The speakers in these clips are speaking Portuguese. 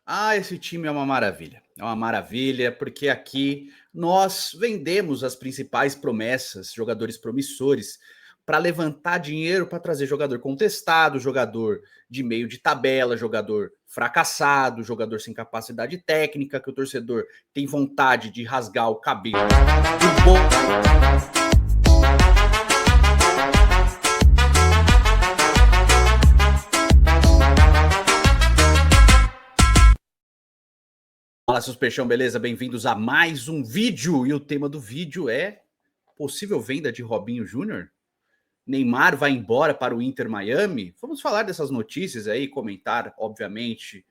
Ah, esse time é uma maravilha. É uma maravilha, porque aqui nós vendemos as principais promessas, jogadores promissores, para levantar dinheiro para trazer jogador contestado, jogador de meio de tabela, jogador fracassado, jogador sem capacidade técnica, que o torcedor tem vontade de rasgar o cabelo do Fala, seus peixão, beleza? Bem-vindos a mais um vídeo. E o tema do vídeo é possível venda de Robinho Júnior? Neymar vai embora para o Inter Miami? Vamos falar dessas notícias aí, comentar, obviamente,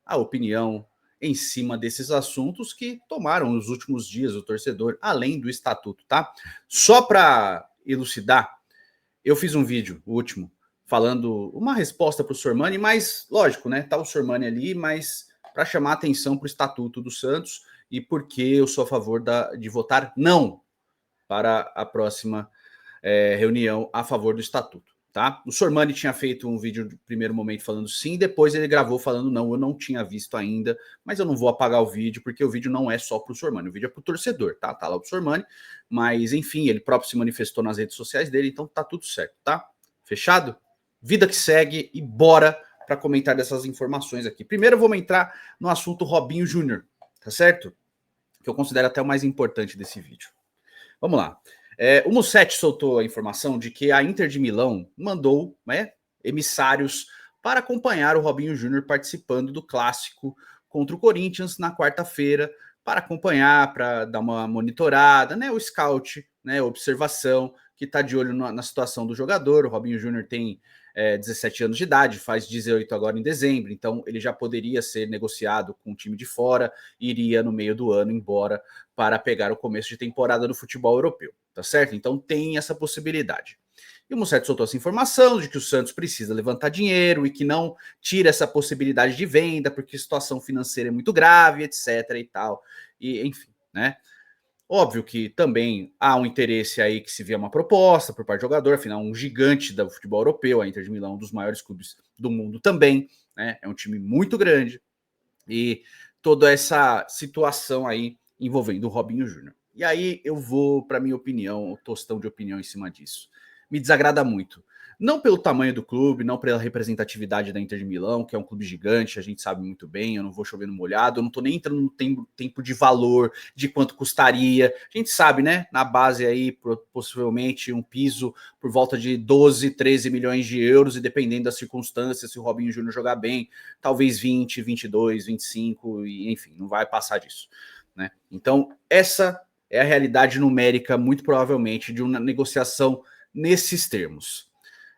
a opinião em cima desses assuntos que tomaram nos últimos dias o torcedor, além do estatuto, tá? Só para elucidar, eu fiz um vídeo, o último, falando uma resposta para o Sormani, mas lógico, né? Tá o Sormani ali, mas para chamar a atenção para o estatuto do Santos e porque eu sou a favor de votar não para a próxima reunião a favor do estatuto. Tá? O Sormani tinha feito um vídeo no primeiro momento falando sim, depois ele gravou falando não, eu não tinha visto ainda, mas eu não vou apagar o vídeo, porque o vídeo não é só para o Sormani, o vídeo é para o torcedor, tá? Tá lá o Sormani, mas enfim, ele próprio se manifestou nas redes sociais dele, então tá tudo certo, tá? Fechado? Vida que segue e bora para comentar dessas informações aqui. Primeiro vamos entrar no assunto Robinho Júnior, tá certo? Que eu considero até o mais importante desse vídeo. Vamos lá. O Musetti soltou a informação de que a Inter de Milão mandou, né, emissários para acompanhar o Robinho Júnior participando do clássico contra o Corinthians na quarta-feira, para acompanhar, para dar uma monitorada, né, o scout, né, observação, que está de olho na situação do jogador. O Robinho Júnior tem 17 anos de idade, faz 18 agora em dezembro, então ele já poderia ser negociado com um time de fora, iria no meio do ano embora para pegar o começo de temporada do futebol europeu, tá certo? Então tem essa possibilidade. E o Musetti soltou essa informação de que o Santos precisa levantar dinheiro e que não tira essa possibilidade de venda porque a situação financeira é muito grave, etc e tal. E enfim, né? Óbvio que também há um interesse aí que se vê uma proposta por parte do jogador, afinal um gigante do futebol europeu, a Inter de Milão, um dos maiores clubes do mundo também, né? É um time muito grande e toda essa situação aí envolvendo o Robinho Júnior. E aí eu vou para minha opinião, o tostão de opinião em cima disso. Me desagrada muito. Não pelo tamanho do clube, não pela representatividade da Inter de Milão, que é um clube gigante, a gente sabe muito bem, eu não vou chover no molhado, eu não tô nem entrando no tempo de valor, de quanto custaria. A gente sabe, né, na base aí, possivelmente um piso por volta de 12, 13 milhões de euros, e dependendo das circunstâncias, se o Robinho Júnior jogar bem, talvez 20, 22, 25, e enfim, não vai passar disso, né? Então, essa é a realidade numérica, muito provavelmente, de uma negociação nesses termos.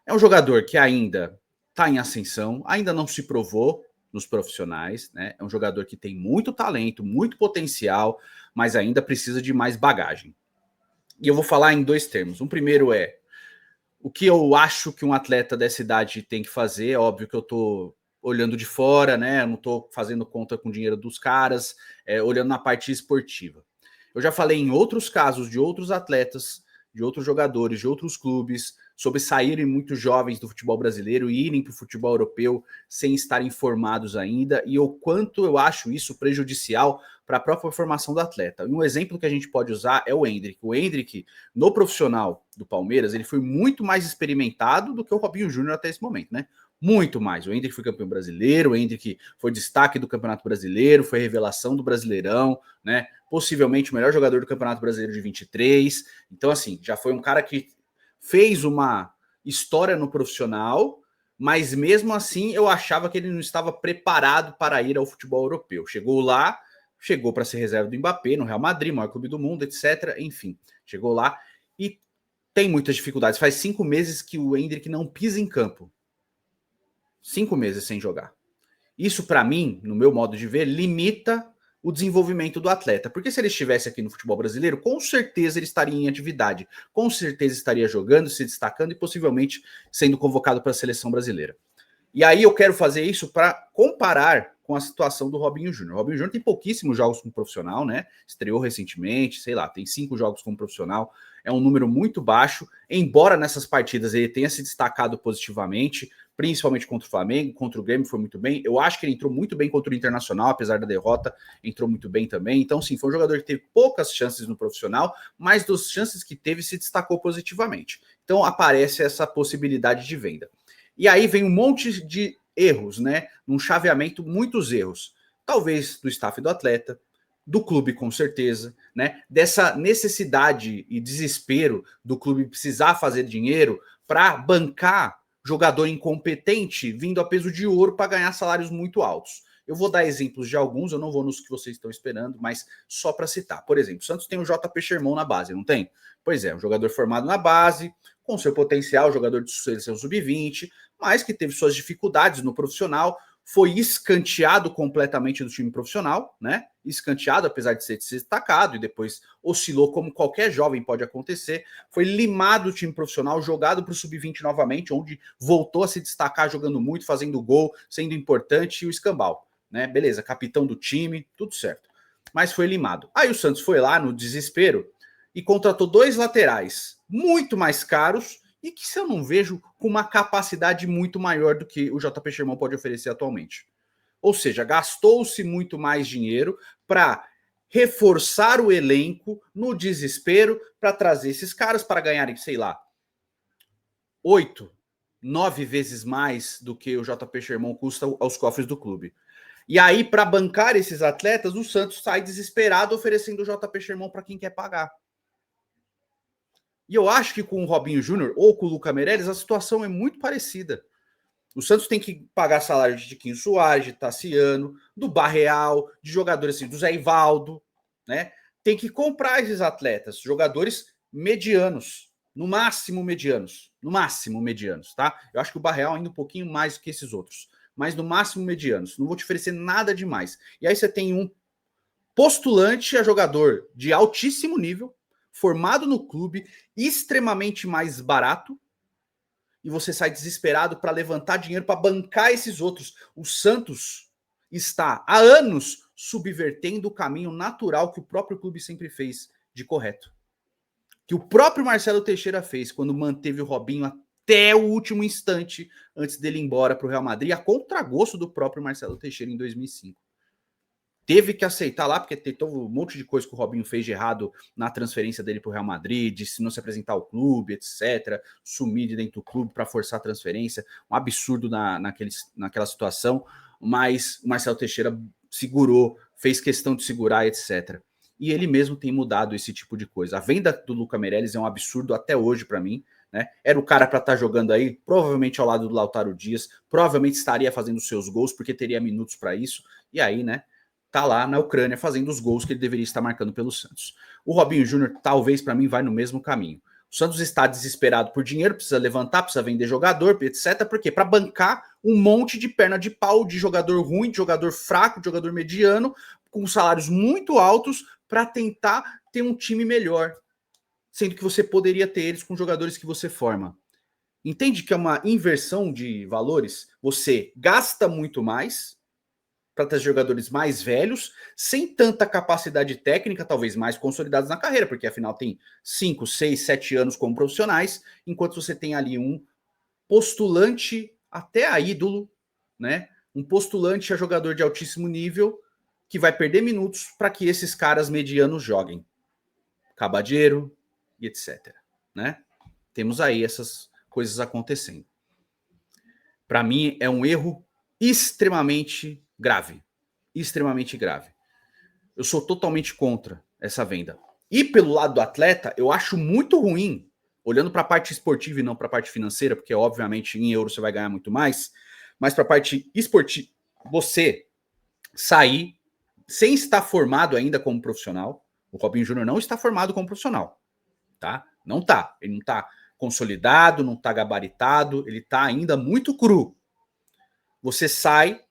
É um jogador que ainda está em ascensão, ainda não se provou nos profissionais, né? É um jogador que tem muito talento, muito potencial, mas ainda precisa de mais bagagem. E eu vou falar em dois termos. Um primeiro é o que eu acho que um atleta dessa idade tem que fazer. É óbvio que eu estou olhando de fora, né? Eu não estou fazendo conta com o dinheiro dos caras, olhando na parte esportiva. Eu já falei em outros casos de outros atletas, de outros jogadores, de outros clubes, sobre saírem muito jovens do futebol brasileiro e irem para o futebol europeu sem estarem formados ainda, e o quanto eu acho isso prejudicial para a própria formação do atleta. Um exemplo que a gente pode usar é o Endrick. O Endrick, no profissional do Palmeiras, ele foi muito mais experimentado do que o Robinho Júnior até esse momento, né? Muito mais. O Endrick foi campeão brasileiro, o Endrick foi destaque do Campeonato Brasileiro, foi revelação do Brasileirão, né? Possivelmente o melhor jogador do Campeonato Brasileiro de 23. Então, assim, já foi um cara que fez uma história no profissional, mas mesmo assim eu achava que ele não estava preparado para ir ao futebol europeu. Chegou lá, chegou para ser reserva do Mbappé no Real Madrid, maior clube do mundo, etc. Enfim, chegou lá e tem muitas dificuldades. Faz 5 meses que o Endrick não pisa em campo. 5 meses sem jogar. Isso, para mim, no meu modo de ver, limita o desenvolvimento do atleta. Porque se ele estivesse aqui no futebol brasileiro, com certeza ele estaria em atividade, com certeza estaria jogando, se destacando e possivelmente sendo convocado para a seleção brasileira. E aí eu quero fazer isso para comparar com a situação do Robinho Júnior. O Robinho Júnior tem pouquíssimos jogos como profissional, né? Estreou recentemente, sei lá, tem 5 jogos como profissional. É um número muito baixo, embora nessas partidas ele tenha se destacado positivamente, principalmente contra o Flamengo, contra o Grêmio foi muito bem. Eu acho que ele entrou muito bem contra o Internacional, apesar da derrota, entrou muito bem também. Então, sim, foi um jogador que teve poucas chances no profissional, mas das chances que teve se destacou positivamente. Então, aparece essa possibilidade de venda. E aí vem um monte de erros, né? Num chaveamento, muitos erros. Talvez do staff do atleta, do clube com certeza, né? Dessa necessidade e desespero do clube precisar fazer dinheiro para bancar jogador incompetente vindo a peso de ouro para ganhar salários muito altos. Eu vou dar exemplos de alguns, eu não vou nos que vocês estão esperando, mas só para citar. Por exemplo, o Santos tem o JP Sherman na base, não tem? Pois é, um jogador formado na base, com seu potencial, jogador de seleção sub-20, mas que teve suas dificuldades no profissional, foi escanteado completamente do time profissional, né? Escanteado, apesar de ser destacado, e depois oscilou como qualquer jovem pode acontecer. Foi limado do time profissional, jogado para o sub-20 novamente, onde voltou a se destacar jogando muito, fazendo gol, sendo importante, e o escambau, né? Beleza, capitão do time, tudo certo. Mas foi limado. Aí o Santos foi lá no desespero e contratou 2 laterais muito mais caros e que, se eu não vejo, com uma capacidade muito maior do que o JP Sherman pode oferecer atualmente. Ou seja, gastou-se muito mais dinheiro para reforçar o elenco no desespero para trazer esses caras para ganharem, sei lá, 8, 9 vezes mais do que o JP Sherman custa aos cofres do clube. E aí, para bancar esses atletas, o Santos sai desesperado oferecendo o JP Sherman para quem quer pagar. E eu acho que com o Robinho Júnior ou com o Luca Meirelles, a situação é muito parecida. O Santos tem que pagar salário de Tiquinho Soares, de Tassiano, do Barreal, de jogadores assim, do Zé Ivaldo, né? Tem que comprar esses atletas, jogadores medianos, no máximo medianos, tá? Eu acho que o Barreal ainda um pouquinho mais que esses outros, mas no máximo medianos. Não vou te oferecer nada demais. E aí você tem um postulante a jogador de altíssimo nível, formado no clube, extremamente mais barato, e você sai desesperado para levantar dinheiro para bancar esses outros. O Santos está há anos subvertendo o caminho natural que o próprio clube sempre fez de correto. Que o próprio Marcelo Teixeira fez quando manteve o Robinho até o último instante antes dele ir embora para o Real Madrid, a contragosto do próprio Marcelo Teixeira em 2005. Teve que aceitar lá, porque teve um monte de coisa que o Robinho fez de errado na transferência dele para o Real Madrid, de se não se apresentar ao clube, etc., sumir de dentro do clube para forçar a transferência, um absurdo naquela situação, mas o Marcelo Teixeira segurou, fez questão de segurar, etc. E ele mesmo tem mudado esse tipo de coisa. A venda do Luca Meirelles é um absurdo até hoje para mim, né? Era o cara para estar jogando aí, provavelmente ao lado do Lautaro Dias, provavelmente estaria fazendo seus gols, porque teria minutos para isso, e aí, né? Tá lá na Ucrânia fazendo os gols que ele deveria estar marcando pelo Santos. O Robinho Júnior, talvez, para mim, vai no mesmo caminho. O Santos está desesperado por dinheiro, precisa levantar, precisa vender jogador, etc. Por quê? Para bancar um monte de perna de pau, de jogador ruim, de jogador fraco, de jogador mediano, com salários muito altos, para tentar ter um time melhor. Sendo que você poderia ter eles com jogadores que você forma. Entende que é uma inversão de valores? Você gasta muito mais para ter jogadores mais velhos, sem tanta capacidade técnica, talvez mais consolidados na carreira, porque afinal tem 5, 6, 7 anos como profissionais, enquanto você tem ali um postulante até a ídolo, né? Um postulante a jogador de altíssimo nível que vai perder minutos para que esses caras medianos joguem. Cabadeiro e etc, né? Temos aí essas coisas acontecendo. Para mim é um erro extremamente grave. Extremamente grave. Eu sou totalmente contra essa venda. E pelo lado do atleta, eu acho muito ruim, olhando para a parte esportiva e não para a parte financeira, porque obviamente em euro você vai ganhar muito mais, mas para a parte esportiva, você sair sem estar formado ainda como profissional. O Robinho Júnior não está formado como profissional, tá? Não tá. Ele não está consolidado, não está gabaritado, ele está ainda muito cru. Você sai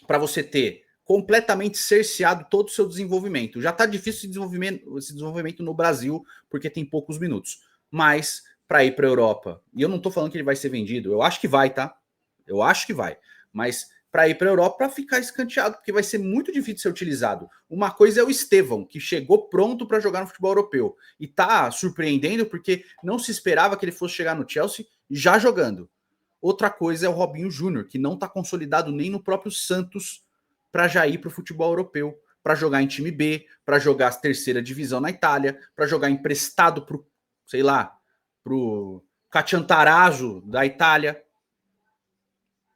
para você ter completamente cerceado todo o seu desenvolvimento. Já está difícil esse desenvolvimento no Brasil, porque tem poucos minutos. Mas para ir para a Europa, e eu não estou falando que ele vai ser vendido, eu acho que vai, tá? Eu acho que vai. Mas para ir para a Europa, para ficar escanteado, porque vai ser muito difícil de ser utilizado. Uma coisa é o Estevão, que chegou pronto para jogar no futebol europeu. E está surpreendendo, porque não se esperava que ele fosse chegar no Chelsea já jogando. Outra coisa é o Robinho Júnior, que não está consolidado nem no próprio Santos para já ir para o futebol europeu, para jogar em time B, para jogar a terceira divisão na Itália, para jogar emprestado para o, sei lá, para o Cacciantarazzo da Itália,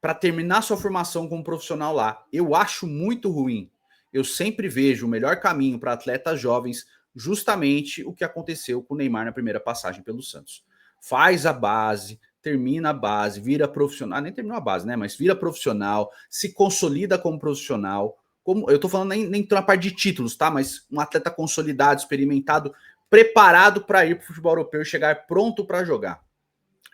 para terminar sua formação como profissional lá. Eu acho muito ruim. Eu sempre vejo o melhor caminho para atletas jovens justamente o que aconteceu com o Neymar na primeira passagem pelo Santos. Faz a base, termina a base, vira profissional, nem terminou a base, né? Mas vira profissional, se consolida como profissional. Como, eu tô falando nem na parte de títulos, tá? Mas um atleta consolidado, experimentado, preparado para ir para o futebol europeu e chegar pronto para jogar.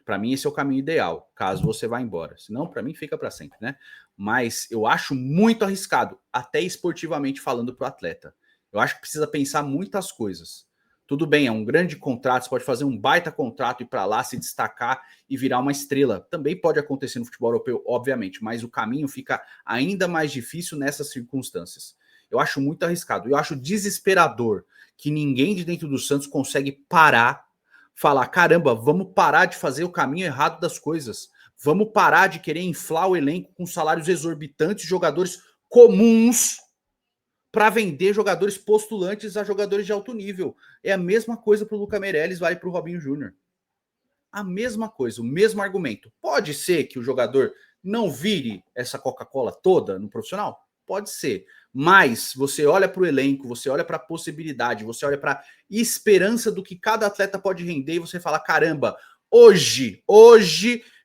Para mim, esse é o caminho ideal, caso você vá embora. Senão, para mim, fica para sempre, né? Mas eu acho muito arriscado, até esportivamente falando para o atleta. Eu acho que precisa pensar muitas coisas. Tudo bem, é um grande contrato, você pode fazer um baita contrato, ir para lá, se destacar e virar uma estrela. Também pode acontecer no futebol europeu, obviamente, mas o caminho fica ainda mais difícil nessas circunstâncias. Eu acho muito arriscado. Eu acho desesperador que ninguém de dentro do Santos consegue parar, falar, caramba, vamos parar de fazer o caminho errado das coisas. Vamos parar de querer inflar o elenco com salários exorbitantes, jogadores comuns, para vender jogadores postulantes a jogadores de alto nível. É a mesma coisa para o Lucas Meirelles, vale para o Robinho Júnior. A mesma coisa, o mesmo argumento. Pode ser que o jogador não vire essa Coca-Cola toda no profissional? Pode ser. Mas você olha para o elenco, você olha para a possibilidade, você olha para a esperança do que cada atleta pode render e você fala, caramba, hoje,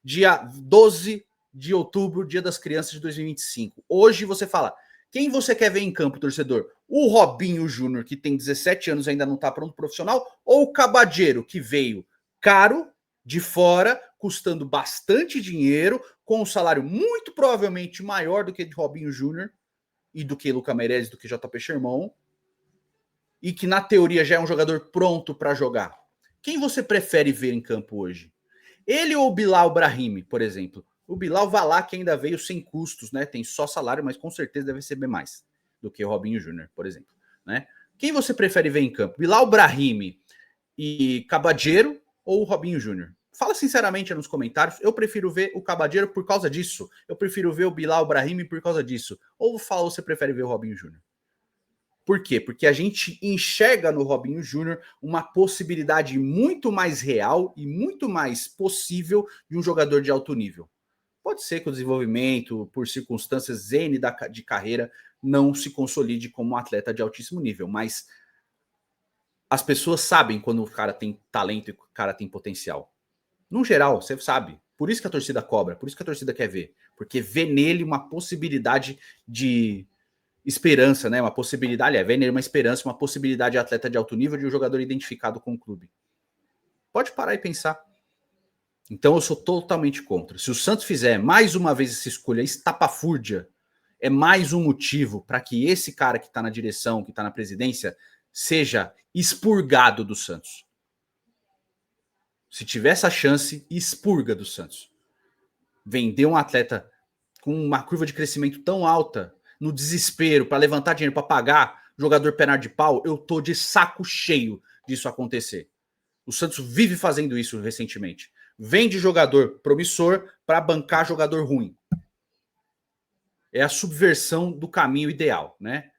dia 12 de outubro, dia das crianças de 2025. Hoje você fala, quem você quer ver em campo, torcedor? O Robinho Júnior, que tem 17 anos e ainda não está pronto profissional, ou o Cabadeiro, que veio caro, de fora, custando bastante dinheiro, com um salário muito provavelmente maior do que de Robinho Júnior e do que Lucas Meirelles, do que JP Sherman, e que na teoria já é um jogador pronto para jogar. Quem você prefere ver em campo hoje? Ele ou o Bilal Brahimi, por exemplo? O Bilal vai lá que ainda veio sem custos, né? Tem só salário, mas com certeza deve receber mais do que o Robinho Júnior, por exemplo, né? Quem você prefere ver em campo? Bilal Brahimi e Cabadeiro ou o Robinho Júnior? Fala sinceramente nos comentários. Eu prefiro ver o Cabadeiro por causa disso. Eu prefiro ver o Bilal Brahimi por causa disso. Ou fala, você prefere ver o Robinho Júnior? Por quê? Porque a gente enxerga no Robinho Júnior uma possibilidade muito mais real e muito mais possível de um jogador de alto nível. Pode ser que o desenvolvimento, por circunstâncias N de carreira, não se consolide como um atleta de altíssimo nível, mas as pessoas sabem quando o cara tem talento e o cara tem potencial. No geral, você sabe. Por isso que a torcida cobra, por isso que a torcida quer ver. Porque vê nele uma possibilidade de esperança, né? Uma possibilidade, vê nele uma esperança, uma possibilidade de atleta de alto nível, de um jogador identificado com o clube. Pode parar e pensar. Então eu sou totalmente contra. Se o Santos fizer mais uma vez essa escolha estapafúrdia, é mais um motivo para que esse cara que está na direção, que está na presidência, seja expurgado do Santos. Se tiver essa chance, expurga do Santos. Vender um atleta com uma curva de crescimento tão alta, no desespero, para levantar dinheiro, para pagar jogador perna de pau, eu tô de saco cheio disso acontecer. O Santos vive fazendo isso recentemente. Vende jogador promissor para bancar jogador ruim. É a subversão do caminho ideal, né?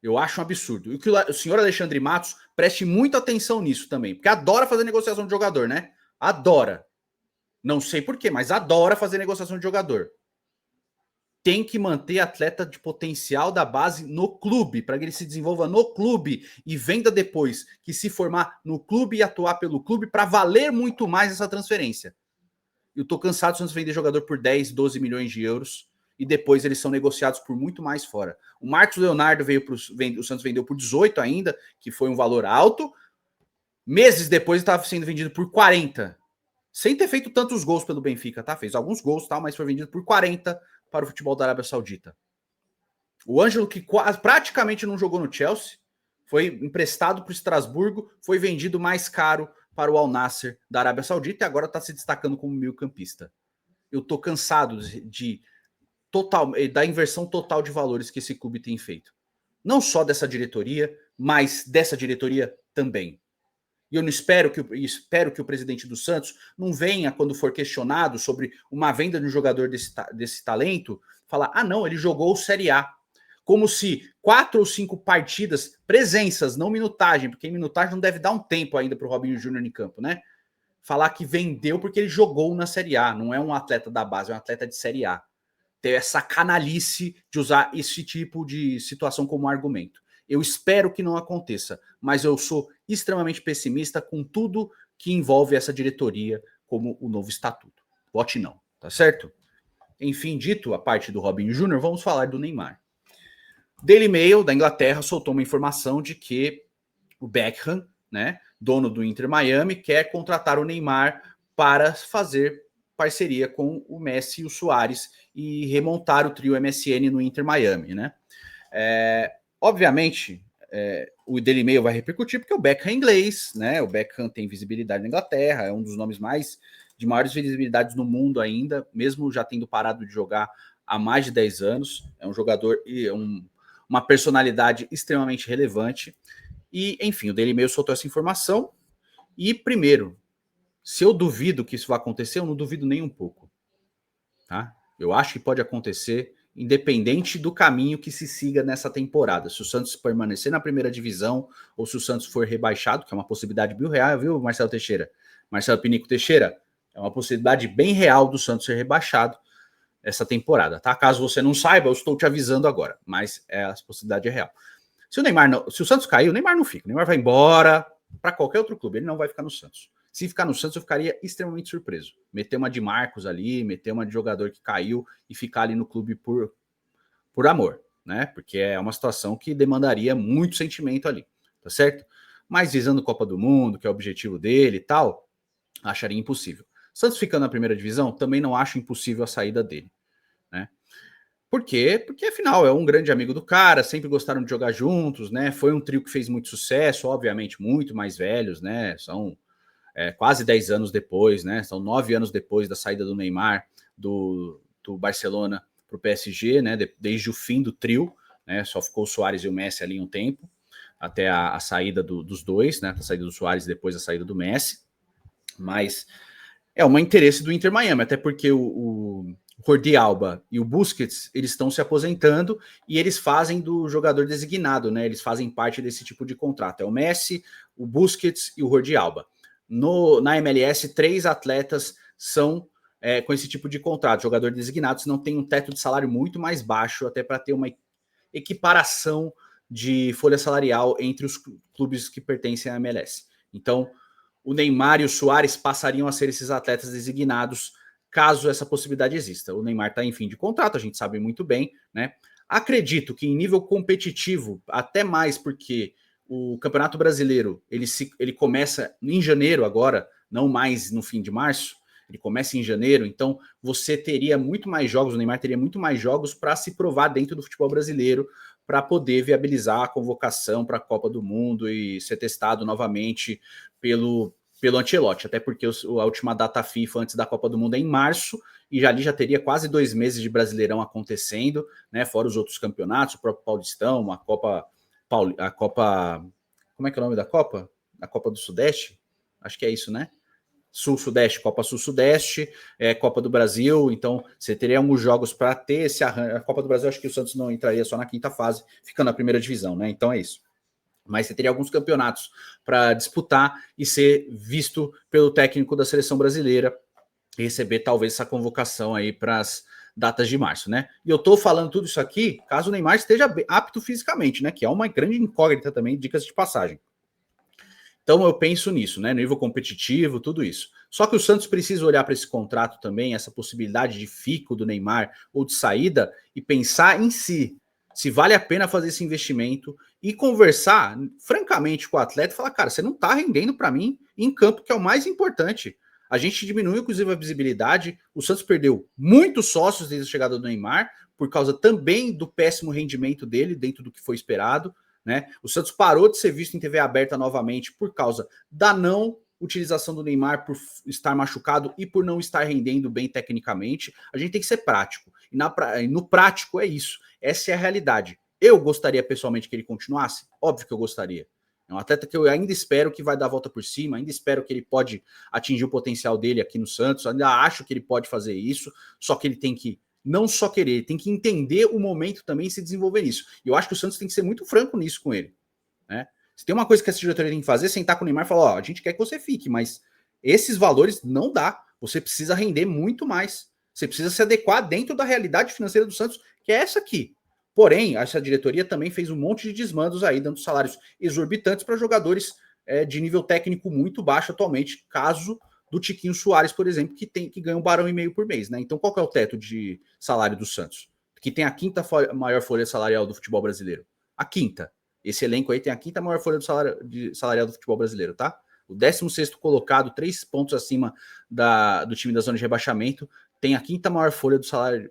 Eu acho um absurdo. E que o senhor Alexandre Matos preste muita atenção nisso também, porque adora fazer negociação de jogador, né? Adora. Não sei porquê, mas adora fazer negociação de jogador. Tem que manter atleta de potencial da base no clube, para que ele se desenvolva no clube e venda depois, que se formar no clube e atuar pelo clube para valer muito mais essa transferência. Eu tô cansado de Santos vender jogador por 10, 12 milhões de euros e depois eles são negociados por muito mais fora. O Marcos Leonardo o Santos vendeu por 18 ainda, que foi um valor alto. Meses depois estava sendo vendido por 40. Sem ter feito tantos gols pelo Benfica, tá? Fez alguns gols, tal, mas foi vendido por 40 para o futebol da Arábia Saudita. O Ângelo, que praticamente não jogou no Chelsea, foi emprestado para o Estrasburgo, foi vendido mais caro para o Al Nassr da Arábia Saudita e agora está se destacando como meio-campista. Eu tô cansado da inversão total de valores que esse clube tem feito. Não só dessa diretoria, mas dessa diretoria também. E eu não espero que o presidente do Santos não venha, quando for questionado sobre uma venda de um jogador desse talento, falar: ah, não, ele jogou Série A. Como se 4 ou 5 partidas, presenças, não minutagem, porque em minutagem não deve dar um tempo ainda para o Robinho Júnior em campo, né? Falar que vendeu porque ele jogou na Série A, não é um atleta da base, é um atleta de Série A. Ter essa canalice de usar esse tipo de situação como argumento. Eu espero que não aconteça, mas eu sou extremamente pessimista com tudo que envolve essa diretoria, como o novo estatuto. Vote não, tá certo? Enfim, dito a parte do Robinho Júnior, vamos falar do Neymar. Daily Mail, da Inglaterra, soltou uma informação de que o Beckham, né, dono do Inter Miami, quer contratar o Neymar para fazer parceria com o Messi e o Suárez e remontar o trio MSN no Inter Miami, né? Obviamente, o Daily Mail vai repercutir porque o Beckham é inglês, né? O Beckham tem visibilidade na Inglaterra, é um dos nomes de maiores visibilidades no mundo ainda, mesmo já tendo parado de jogar há mais de 10 anos. É um jogador e uma personalidade extremamente relevante. E, enfim, o Daily Mail soltou essa informação. E, primeiro, se eu duvido que isso vai acontecer, eu não duvido nem um pouco. Tá? Eu acho que pode acontecer, independente do caminho que se siga nessa temporada. Se o Santos permanecer na primeira divisão ou se o Santos for rebaixado, que é uma possibilidade bem real, viu, Marcelo Teixeira? Marcelo Pinico Teixeira, é uma possibilidade bem real do Santos ser rebaixado essa temporada, tá? Caso você não saiba, eu estou te avisando agora, mas a possibilidade é real. Se o Santos cair, o Neymar não fica. O Neymar vai embora para qualquer outro clube, ele não vai ficar no Santos. Se ficar no Santos, eu ficaria extremamente surpreso. Meter uma de Marcos ali, meter uma de jogador que caiu e ficar ali no clube por amor, né? Porque é uma situação que demandaria muito sentimento ali, tá certo? Mas visando Copa do Mundo, que é o objetivo dele e tal, acharia impossível. Santos ficando na primeira divisão, também não acho impossível a saída dele, né? Por quê? Porque, afinal, é um grande amigo do cara, sempre gostaram de jogar juntos, né? Foi um trio que fez muito sucesso, obviamente, muito mais velhos, né? São quase 10 anos depois, né? São 9 anos depois da saída do Neymar do Barcelona para o PSG, né? Desde o fim do trio, né? Só ficou o Suárez e o Messi ali um tempo, até a saída dos dois, né? A saída do Suárez e depois a saída do Messi. Mas é um interesse do Inter Miami, até porque o Jordi Alba e o Busquets, eles estão se aposentando e eles fazem do jogador designado, né? Eles fazem parte desse tipo de contrato. É o Messi, o Busquets e o Jordi Alba. Na MLS, 3 atletas são com esse tipo de contrato, jogador designado, senão tem um teto de salário muito mais baixo, até para ter uma equiparação de folha salarial entre os clubes que pertencem à MLS. Então, o Neymar e o Suárez passariam a ser esses atletas designados caso essa possibilidade exista. O Neymar está em fim de contrato, a gente sabe muito bem, né? Acredito que em nível competitivo, até mais porque o Campeonato Brasileiro ele começa em janeiro agora, não mais no fim de março, ele começa em janeiro, então você teria muito mais jogos, o Neymar teria muito mais jogos para se provar dentro do futebol brasileiro, para poder viabilizar a convocação para a Copa do Mundo e ser testado novamente pelo Ancelotti, até porque a última data FIFA antes da Copa do Mundo é em março, e ali já teria quase 2 meses de Brasileirão acontecendo, né? Fora os outros campeonatos, o próprio Paulistão, a Copa. Como é que é o nome da Copa? A Copa do Sudeste? Acho que é isso, né? Sul-Sudeste, Copa Sul-Sudeste, Copa do Brasil, então você teria alguns jogos para ter esse arranjo. A Copa do Brasil, acho que o Santos não entraria só na quinta fase, ficando na primeira divisão, né? Então é isso. Mas você teria alguns campeonatos para disputar e ser visto pelo técnico da seleção brasileira e receber talvez essa convocação aí para as datas de março, né? E eu tô falando tudo isso aqui caso o Neymar esteja apto fisicamente, né? Que é uma grande incógnita também, dicas de passagem. Então eu penso nisso, né? Nível competitivo, tudo isso. Só que o Santos precisa olhar para esse contrato também, essa possibilidade de fico do Neymar ou de saída e pensar em si, se vale a pena fazer esse investimento e conversar francamente com o atleta e falar, cara, você não tá rendendo para mim em campo, que é o mais importante. A gente diminuiu, inclusive, a visibilidade. O Santos perdeu muitos sócios desde a chegada do Neymar, por causa também do péssimo rendimento dele, dentro do que foi esperado. Né? O Santos parou de ser visto em TV aberta novamente por causa da não utilização do Neymar, por estar machucado e por não estar rendendo bem tecnicamente. A gente tem que ser prático. E no prático é isso. Essa é a realidade. Eu gostaria pessoalmente que ele continuasse? Óbvio que eu gostaria. É um atleta que eu ainda espero que vai dar a volta por cima, ainda espero que ele pode atingir o potencial dele aqui no Santos, ainda acho que ele pode fazer isso, só que ele tem que não só querer, ele tem que entender o momento também e se desenvolver nisso. E eu acho que o Santos tem que ser muito franco nisso com ele, né? Se tem uma coisa que essa diretoria tem que fazer, é sentar com o Neymar e falar, ó, a gente quer que você fique, mas esses valores não dá, você precisa render muito mais, você precisa se adequar dentro da realidade financeira do Santos, que é essa aqui. Porém, essa diretoria também fez um monte de desmandos aí, dando salários exorbitantes para jogadores de nível técnico muito baixo atualmente, caso do Tiquinho Soares, por exemplo, que ganha 1,5 barão por mês, né? Então, qual que é o teto de salário do Santos? Que tem a quinta maior folha salarial do futebol brasileiro. A quinta. Esse elenco aí tem a quinta maior folha salarial do futebol brasileiro, tá? O 16º colocado, 3 pontos acima do time da zona de rebaixamento, tem a quinta maior folha do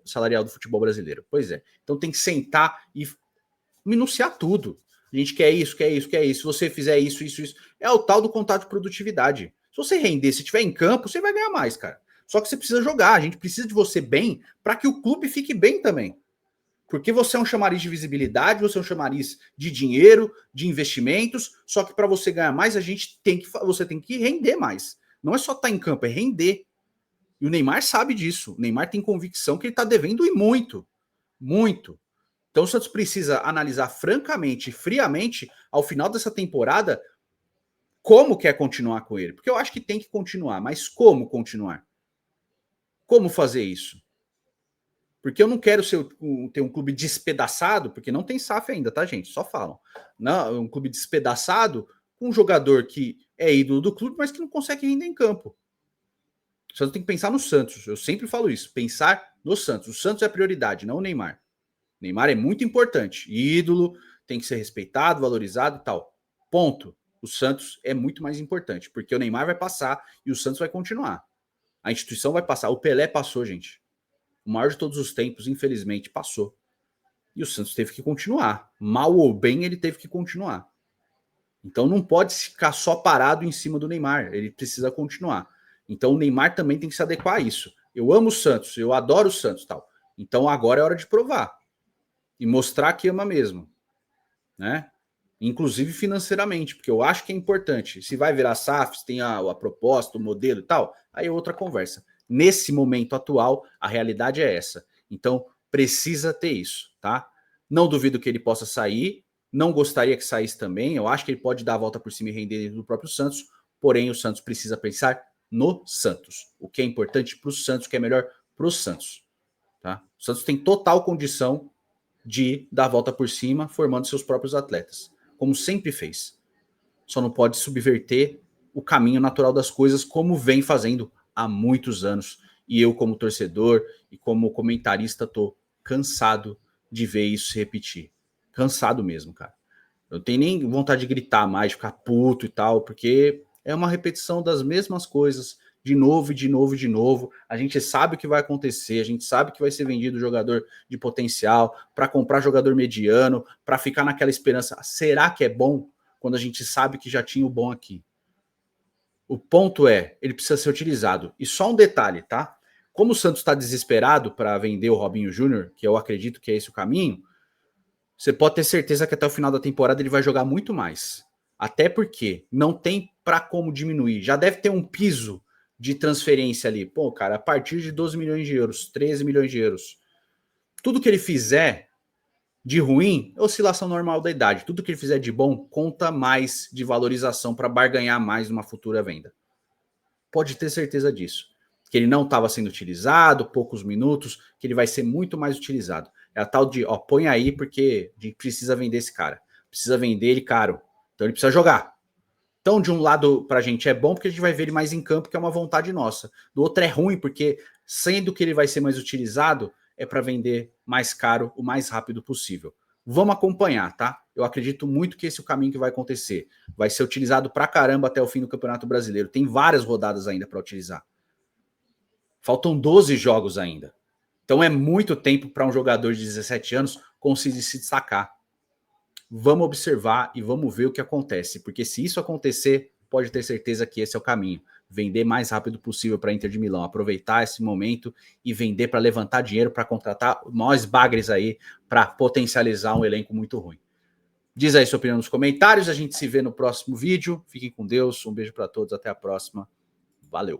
salarial do futebol brasileiro. Pois é. Então tem que sentar e minuciar tudo. A gente quer isso, quer isso, quer isso. Se você fizer isso, isso, isso. É o tal do contrato de produtividade. Se você render, se estiver em campo, você vai ganhar mais, cara. Só que você precisa jogar. A gente precisa de você bem para que o clube fique bem também. Porque você é um chamariz de visibilidade, você é um chamariz de dinheiro, de investimentos. Só que para você ganhar mais, você tem que render mais. Não é só estar em campo, é render. E o Neymar sabe disso. O Neymar tem convicção que ele está devendo e muito. Muito. Então o Santos precisa analisar francamente, friamente, ao final dessa temporada, como quer continuar com ele. Porque eu acho que tem que continuar, mas como continuar? Como fazer isso? Porque eu não quero ter um clube despedaçado, porque não tem SAF ainda, tá, gente? Só falam. Não, um clube despedaçado com um jogador que é ídolo do clube, mas que não consegue render em campo. O Santos tem que pensar no Santos. Eu sempre falo isso. Pensar no Santos. O Santos é a prioridade, não o Neymar. O Neymar é muito importante. Ídolo, tem que ser respeitado, valorizado e tal. Ponto. O Santos é muito mais importante, porque o Neymar vai passar e o Santos vai continuar. A instituição vai passar. O Pelé passou, gente. O maior de todos os tempos, infelizmente, passou. E o Santos teve que continuar. Mal ou bem, ele teve que continuar. Então não pode ficar só parado em cima do Neymar. Ele precisa continuar. Então o Neymar também tem que se adequar a isso. Eu amo o Santos, eu adoro o Santos, tal. Então agora é hora de provar e mostrar que ama mesmo, né? Inclusive financeiramente, porque eu acho que é importante. Se vai virar SAF, se tem a proposta, o modelo e tal, aí é outra conversa. Nesse momento atual, a realidade é essa. Então precisa ter isso, tá? Não duvido que ele possa sair. Não gostaria que saísse também. Eu acho que ele pode dar a volta por cima e render dentro do próprio Santos. Porém, o Santos precisa pensar no Santos. O que é importante para o Santos, o que é melhor para o Santos. Tá? O Santos tem total condição de dar a volta por cima, formando seus próprios atletas, como sempre fez. Só não pode subverter o caminho natural das coisas, como vem fazendo há muitos anos. E eu, como torcedor e como comentarista, tô cansado de ver isso se repetir. Cansado mesmo, cara. Eu não tenho nem vontade de gritar mais, de ficar puto e tal, porque é uma repetição das mesmas coisas, de novo, de novo, de novo. A gente sabe o que vai acontecer, a gente sabe que vai ser vendido jogador de potencial, para comprar jogador mediano, para ficar naquela esperança. Será que é bom quando a gente sabe que já tinha o bom aqui? O ponto é, ele precisa ser utilizado. E só um detalhe, tá? Como o Santos está desesperado para vender o Robinho Júnior, que eu acredito que é esse o caminho, você pode ter certeza que até o final da temporada ele vai jogar muito mais. Até porque não tem para como diminuir. Já deve ter um piso de transferência ali. Pô, cara, a partir de 12 milhões de euros, 13 milhões de euros. Tudo que ele fizer de ruim é oscilação normal da idade. Tudo que ele fizer de bom conta mais de valorização para barganhar mais numa futura venda. Pode ter certeza disso. Que ele não estava sendo utilizado, poucos minutos, que ele vai ser muito mais utilizado. É a tal de, ó, põe aí porque a gente precisa vender esse cara. Precisa vender ele caro. Então ele precisa jogar. Então, de um lado, pra gente é bom porque a gente vai ver ele mais em campo, que é uma vontade nossa. Do outro é ruim, porque sendo que ele vai ser mais utilizado, é para vender mais caro o mais rápido possível. Vamos acompanhar, tá? Eu acredito muito que esse é o caminho que vai acontecer. Vai ser utilizado pra caramba até o fim do Campeonato Brasileiro. Tem várias rodadas ainda para utilizar. Faltam 12 jogos ainda. Então é muito tempo para um jogador de 17 anos conseguir se destacar. Vamos observar e vamos ver o que acontece, porque se isso acontecer, pode ter certeza que esse é o caminho. Vender mais rápido possível para a Inter de Milão, aproveitar esse momento e vender para levantar dinheiro para contratar nós bagres aí para potencializar um elenco muito ruim. Diz aí sua opinião nos comentários. A gente se vê no próximo vídeo. Fiquem com Deus. Um beijo para todos. Até a próxima. Valeu.